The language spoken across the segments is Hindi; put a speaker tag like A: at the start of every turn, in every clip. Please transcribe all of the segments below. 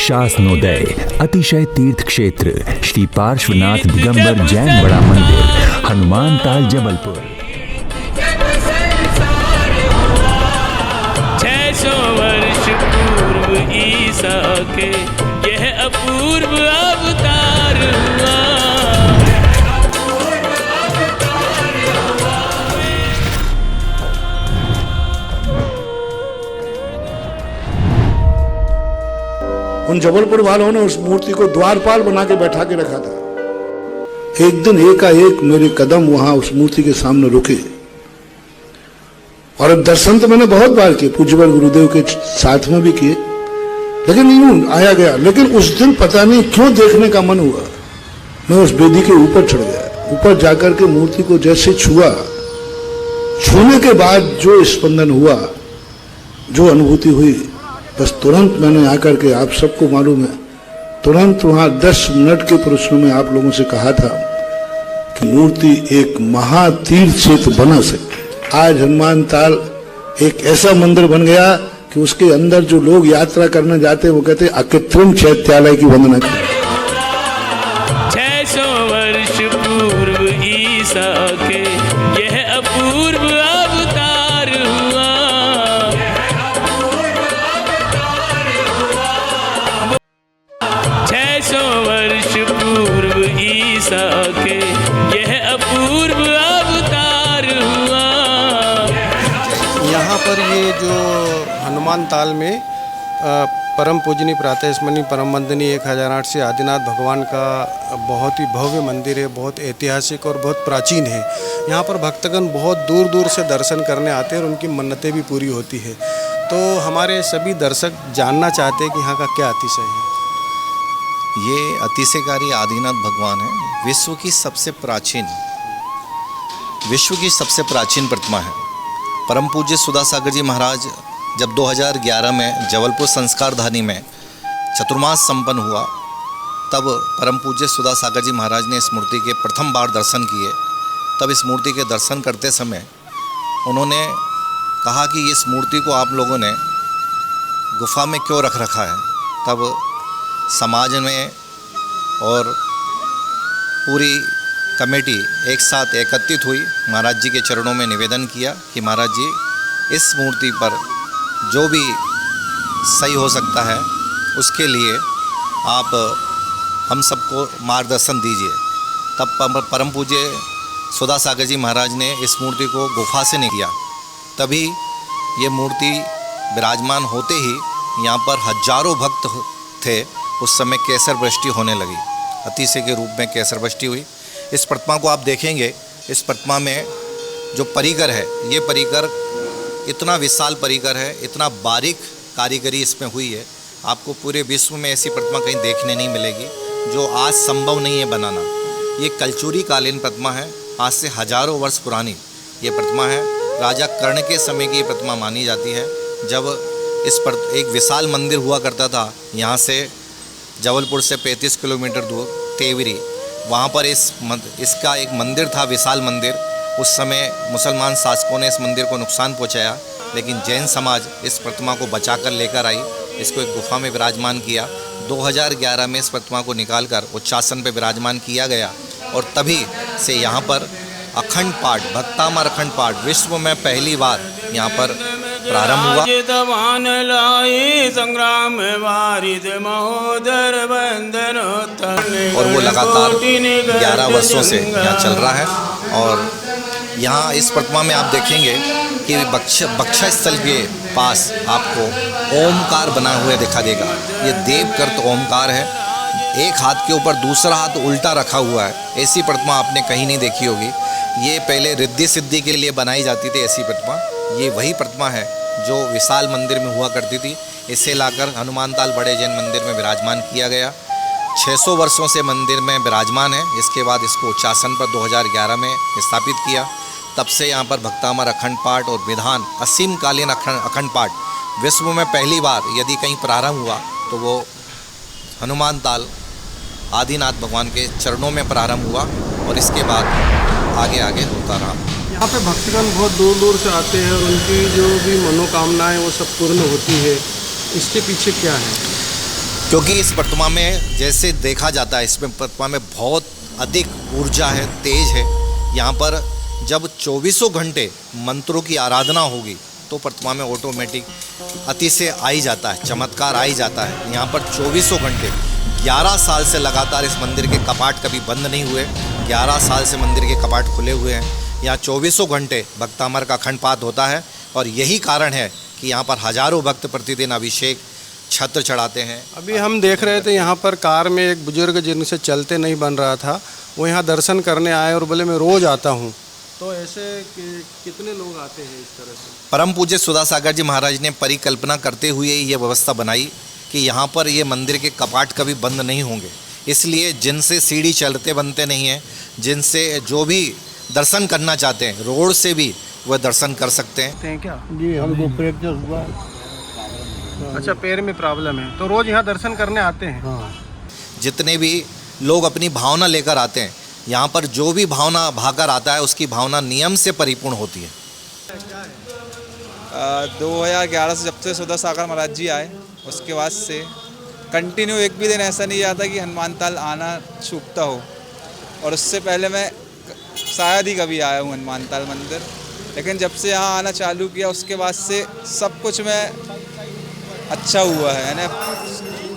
A: शासनोदय अतिशय तीर्थ क्षेत्र श्री पार्श्वनाथ दिगंबर जैन बड़ा मंदिर, हनुमान ताल, जबलपुर।
B: 600 वर्ष पूर्व ईसा के यह अपूर्व अवतार हुआ।
C: उन जबलपुर वालों ने उस मूर्ति को द्वारपाल बना के बैठा के रखा था। एक दिन एकाएक मेरे कदम वहां उस मूर्ति के सामने रुके और दर्शन तो मैंने बहुत बार किए, पूज्यवर गुरुदेव के साथ में भी किए, लेकिन यूं आया गया। लेकिन उस दिन पता नहीं क्यों देखने का मन हुआ, मैं उस वेदी के ऊपर चढ़ गया। ऊपर जाकर के मूर्ति को जैसे छुआ, छूने के बाद जो स्पंदन हुआ, जो अनुभूति हुई, बस तुरंत मैंने आकर के, आप सबको मालूम है, तुरंत वहां 10 मिनट के प्रश्न में आप लोगों से कहा था कि मूर्ति एक महातीर्थ क्षेत्र बना सके। आज हनुमान ताल एक ऐसा मंदिर बन गया कि उसके अंदर जो लोग यात्रा करने जाते हैं वो कहते हैं अकृत्रिम चैत्यालय की वंदना की।
B: 600 वर्ष पूर्व ईसा के यह अपूर्व अवतार हुआ। 600 वर्ष पूर्व ईसा के यह अपूर्व अवतार हुआ।
D: यहाँ पर ये जो हनुमान ताल में परम पूजनीय प्रातः स्मरणीय परम वंदनीय 1008 से आदिनाथ भगवान का बहुत ही भव्य मंदिर है, बहुत ऐतिहासिक और बहुत प्राचीन है। यहाँ पर भक्तगण बहुत दूर दूर से दर्शन करने आते हैं और उनकी मन्नतें भी पूरी होती है। तो हमारे सभी दर्शक जानना चाहते हैं कि यहाँ का क्या अतिशय है।
E: ये अतिशयकारी आदिनाथ भगवान है, विश्व की सबसे प्राचीन प्रतिमा है। परम पूज्य सुधा सागर जी महाराज जब 2011 में जबलपुर संस्कारधानी में चतुर्मास संपन्न हुआ, तब परम पूज्य सुधा सागर जी महाराज ने इस मूर्ति के प्रथम बार दर्शन किए। तब इस मूर्ति के दर्शन करते समय उन्होंने कहा कि इस मूर्ति को आप लोगों ने गुफा में क्यों रख रखा है। तब समाज में और पूरी कमेटी एक साथ एकत्रित हुई, महाराज जी के चरणों में निवेदन किया कि महाराज जी इस मूर्ति पर जो भी सही हो सकता है उसके लिए आप हम सबको मार्गदर्शन दीजिए। तब परम पूज्य सुधा सागर जी महाराज ने इस मूर्ति को गुफा से निकाला। तभी ये मूर्ति विराजमान होते ही यहाँ पर हजारों भक्त थे। उस समय केसर वृष्टि होने लगी, अतिशय के रूप में केसर वृष्टि हुई। इस प्रतिमा को आप देखेंगे, इस प्रतिमा में जो परिकर है, ये परिकर इतना विशाल परिकर है, इतना बारीक कारीगरी इसमें हुई है। आपको पूरे विश्व में ऐसी प्रतिमा कहीं देखने नहीं मिलेगी, जो आज संभव नहीं है बनाना। ये कलचुरी कालीन प्रतिमा है, आज से हजारों वर्ष पुरानी ये प्रतिमा है। राजा कर्ण के समय की ये प्रतिमा मानी जाती है। जब इस पर एक विशाल मंदिर हुआ करता था, यहाँ से जबलपुर से 35 किलोमीटर दूर तेवरी, वहाँ पर इसका एक मंदिर था, विशाल मंदिर। उस समय मुसलमान शासकों ने इस मंदिर को नुकसान पहुँचाया, लेकिन जैन समाज इस प्रतिमा को बचाकर लेकर आई, इसको एक गुफा में विराजमान किया। 2011 में इस प्रतिमा को निकालकर उच्चासन पर विराजमान किया गया और तभी से यहाँ पर अखंड पाठ, भक्तामर अखंड पाठ विश्व में पहली बार यहाँ पर प्रारंभ हुआ। और वो लगातार 11 वर्षों से यहाँ चल रहा है। और यहाँ इस प्रतिमा में आप देखेंगे कि बक्षा स्थल के पास आपको ओमकार बना हुआ दिखा देगा। ये देवकृत ओमकार है, एक हाथ के ऊपर दूसरा हाथ उल्टा रखा हुआ है। ऐसी प्रतिमा आपने कहीं नहीं देखी होगी। ये पहले रिद्धि सिद्धि के लिए बनाई जाती थी ऐसी प्रतिमा। ये वही प्रतिमा है जो विशाल मंदिर में हुआ करती थी। इसे लाकर हनुमान ताल बड़े जैन मंदिर में विराजमान किया गया। 600 वर्षों से मंदिर में विराजमान है। इसके बाद इसको उच्चासन पर 2011 में स्थापित किया। तब से यहाँ पर भक्तामर अखंड पाठ और विधान असीम कालीन अखंड पाठ विश्व में पहली बार यदि कहीं प्रारंभ हुआ तो वो हनुमान ताल आदिनाथ भगवान के चरणों में प्रारंभ हुआ और इसके बाद आगे आगे होता रहा।
D: यहाँ पे भक्तगण बहुत दूर दूर से आते हैं और उनकी जो भी मनोकामनाएं वो सब पूर्ण होती है। इसके पीछे क्या है?
E: क्योंकि इस प्रतिमा में जैसे देखा जाता है, इसमें प्रतिमा में बहुत अधिक ऊर्जा है, तेज है। यहाँ पर जब 24 घंटे मंत्रों की आराधना होगी तो प्रतिमा में ऑटोमेटिक अतिशय आ ही जाता है, चमत्कार आ ही जाता है। यहाँ पर 24 घंटे 11 साल से लगातार इस मंदिर के कपाट कभी बंद नहीं हुए। 11 साल से मंदिर के कपाट खुले हुए हैं। यहाँ 24 घंटे भक्तामर का अखंड होता है और यही कारण है कि यहाँ पर हजारों भक्त प्रतिदिन अभिषेक छत्र चढ़ाते हैं।
D: अभी हम देख रहे थे यहाँ पर कार में एक बुजुर्ग जिनसे चलते नहीं बन रहा था, वो यहाँ दर्शन करने आए और बोले मैं रोज़ आता हूँ। तो ऐसे कितने लोग आते हैं इस तरह से?
E: परम पूज्य सुधासागर जी महाराज ने परिकल्पना करते हुए ये व्यवस्था बनाई कि यहाँ पर ये मंदिर के कपाट कभी बंद नहीं होंगे। इसलिए जिनसे सीढ़ी चलते बनते नहीं हैं, जिनसे जो भी दर्शन करना चाहते हैं रोड से भी वह दर्शन कर सकते हैं।
D: क्या
C: जी हमको फ्रैक्चर हुआ।
D: अच्छा, पैर में प्रॉब्लम है तो रोज़ यहाँ दर्शन करने आते हैं।
C: हाँ,
E: जितने भी लोग अपनी भावना लेकर आते हैं, यहाँ पर जो भी भावना भाकर आता है उसकी भावना नियम से परिपूर्ण होती है।
F: 2011 से जब से सुधासागर महाराज जी आए उसके बाद से कंटिन्यू एक भी दिन ऐसा नहीं जाता कि हनुमान ताल आना चूकता हो। और उससे पहले मैं शायद ही कभी आया हूँ हनुमान ताल मंदिर, लेकिन जब से यहाँ आना चालू किया उसके बाद से सब कुछ में अच्छा हुआ है, यानी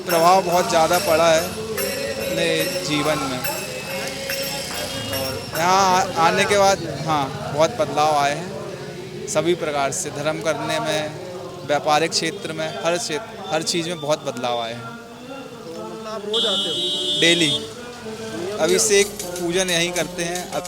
F: प्रभाव बहुत ज़्यादा पड़ा है अपने जीवन में। और यहाँ आने के बाद बहुत बदलाव आए हैं सभी प्रकार से, धर्म करने में, व्यापारिक क्षेत्र में, हर चीज़ में बहुत बदलाव आए हैं।
D: आप रोज़ आते हो?
F: डेली अभिषेक पूजन यहीं करते हैं। अब